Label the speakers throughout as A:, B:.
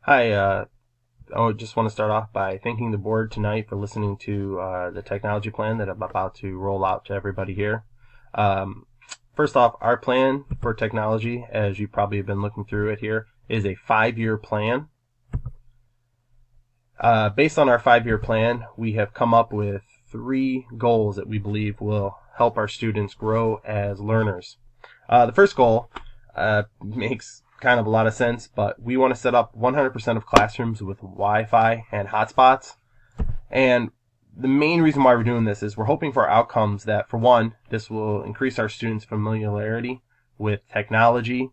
A: Hi, I just want to start off by thanking the board tonight for listening to the technology plan that I'm about to roll out to everybody here. Um, First off, our plan for technology, as you probably have been looking through it here, is a 5-year plan. Based on our 5-year plan, we have come up with 3 goals that we believe will help our students grow as learners. The first goal makes kind of a lot of sense, but we want to set up 100% of classrooms with Wi-Fi and hotspots. And the main reason why we're doing this is we're hoping for outcomes that, for one, this will increase our students' familiarity with technology.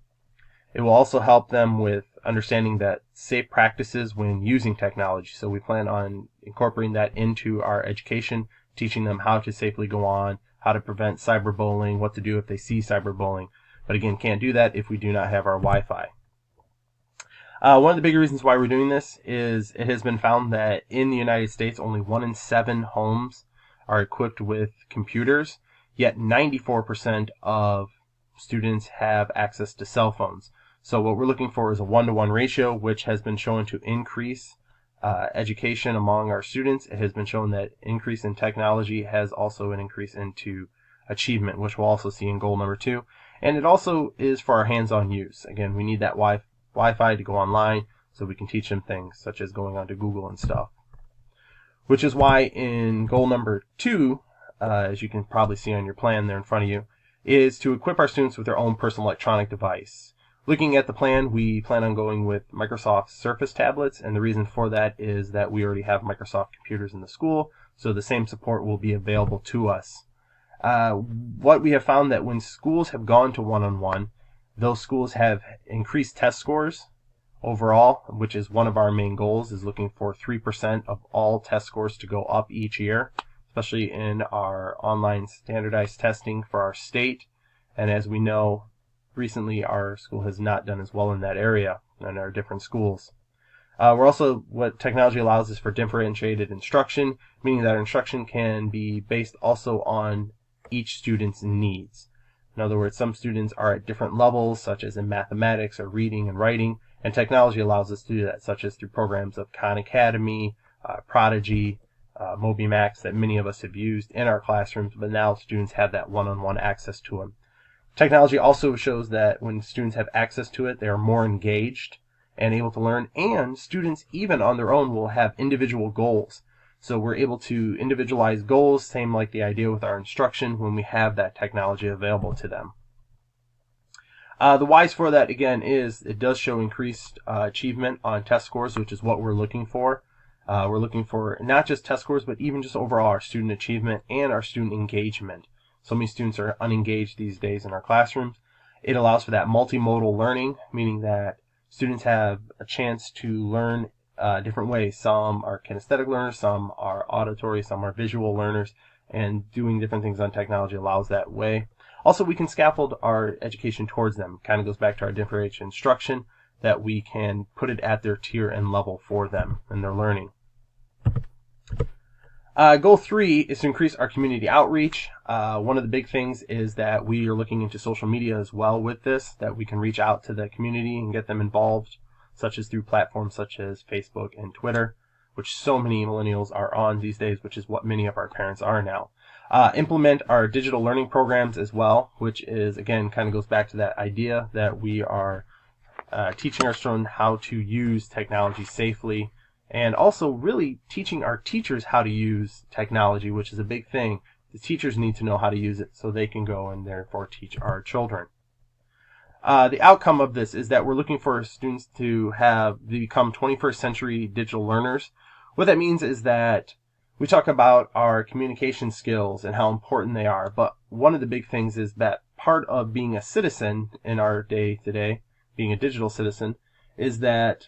A: It will also help them with understanding that safe practices when using technology. So we plan on incorporating that into our education, teaching them how to safely go on, how to prevent cyberbullying, what to do if they see cyberbullying. But again, can't do that if we do not have our Wi-Fi. One of the big reasons why we're doing this is it has been found that in the United States, only 1 in 7 homes are equipped with computers, yet 94% of students have access to cell phones. So what we're looking for is a 1-to-1 ratio, which has been shown to increase education among our students. It has been shown that increase in technology has also an increase into achievement, which we'll also see in goal number 2. And it also is for our hands-on use. Again, we need that Wi-Fi to go online so we can teach them things such as going onto Google and stuff. Which is why in goal number 2, as you can probably see on your plan there in front of you, is to equip our students with their own personal electronic device. Looking at the plan, we plan on going with Microsoft Surface tablets, and the reason for that is that we already have Microsoft computers in the school, so the same support will be available to us. What we have found that when schools have gone to one-on-one, those schools have increased test scores overall, which is one of our main goals, is looking for 3% of all test scores to go up each year, especially in our online standardized testing for our state. And as we know, recently our school has not done as well in that area in our different schools. What technology allows is for differentiated instruction, meaning that our instruction can be based also on each student's needs. In other words, some students are at different levels, such as in mathematics or reading and writing, and technology allows us to do that, such as through programs of Khan Academy, Prodigy, MobyMax that many of us have used in our classrooms, but now students have that one-on-one access to them. Technology also shows that when students have access to it, they are more engaged and able to learn, and students, even on their own, will have individual goals. So we're able to individualize goals, same like the idea with our instruction, when we have that technology available to them. The whys for that, again, is it does show increased achievement on test scores, which is what we're looking for. We're looking for not just test scores, but even just overall our student achievement and our student engagement. So many students are unengaged these days in our classrooms. It allows for that multimodal learning, meaning that students have a chance to learn different ways. Some are kinesthetic learners, some are auditory, some are visual learners, and doing different things on technology allows that way. Also, we can scaffold our education towards them. Kind of goes back to our differentiated instruction, that we can put it at their tier and level for them and their learning. Goal 3 is to increase our community outreach. One of the big things is that we are looking into social media as well with this, that we can reach out to the community and get them involved, such as through platforms such as Facebook and Twitter, which so many millennials are on these days, which is what many of our parents are now. Implement our digital learning programs as well, which is, again, kind of goes back to that idea that we are teaching our children how to use technology safely, and also really teaching our teachers how to use technology, which is a big thing. The teachers need to know how to use it so they can go and therefore teach our children. The outcome of this is that we're looking for students to become 21st century digital learners. What that means is that we talk about our communication skills and how important they are, but one of the big things is that part of being a citizen in our day today, being a digital citizen, is that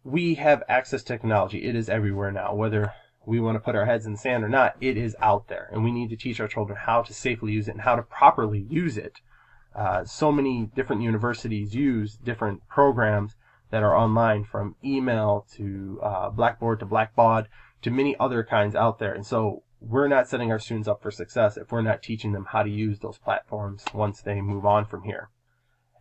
A: we have access to technology. It is everywhere now. Whether we want to put our heads in the sand or not, it is out there. And we need to teach our children how to safely use it and how to properly use it. So many different universities use different programs that are online, from email to Blackboard to Blackbaud to many other kinds out there. And so we're not setting our students up for success if we're not teaching them how to use those platforms once they move on from here.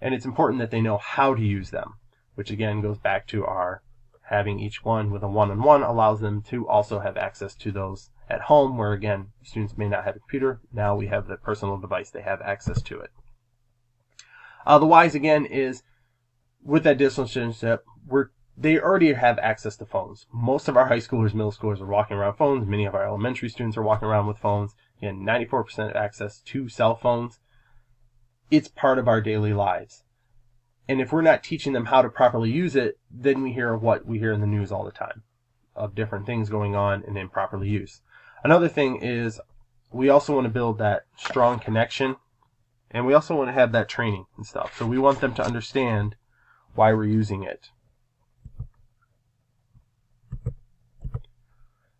A: And it's important that they know how to use them. which again goes back to our having each one with a one-on-one allows them to also have access to those at home, where again, students may not have a computer. Now we have the personal device, they have access to it. The whys again is with that distanceship, they already have access to phones. Most of our high schoolers, middle schoolers are walking around phones. Many of our elementary students are walking around with phones. Again, 94% access to cell phones. It's part of our daily lives. And if we're not teaching them how to properly use it, then we hear what we hear in the news all the time of different things going on and improperly used. Another thing is we also want to build that strong connection, and we also want to have that training and stuff. So we want them to understand why we're using it.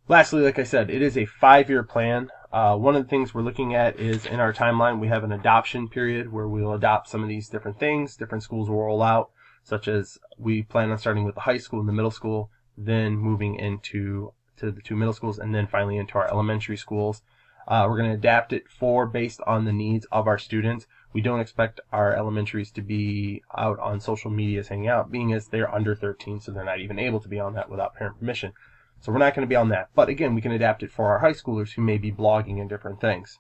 A: Lastly, like I said, it is a 5-year plan. One of the things we're looking at is in our timeline, we have an adoption period where we'll adopt some of these different things. Different schools will roll out, such as we plan on starting with the high school and the middle school, then moving into the 2 middle schools, and then finally into our elementary schools. We're going to adapt it based on the needs of our students. We don't expect our elementaries to be out on social media hanging out, being as they're under 13, so they're not even able to be on that without parent permission. So we're not going to be on that. But again, we can adapt it for our high schoolers who may be blogging and different things.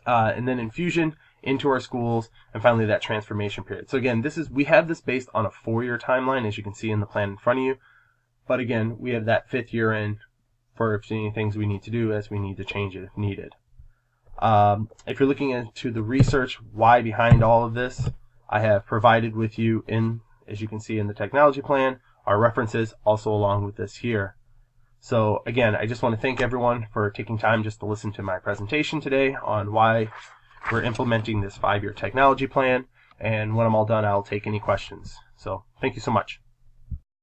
A: And then infusion into our schools, and finally that transformation period. So again, we have this based on a 4-year timeline, as you can see in the plan in front of you. But again, we have that 5th year in for any things we need to do as we need to change it if needed. If you're looking into the research why behind all of this, I have provided with you as you can see in the technology plan, our references also along with this here. So again, I just want to thank everyone for taking time just to listen to my presentation today on why we're implementing this 5-year technology plan. And when I'm all done, I'll take any questions. So thank you so much.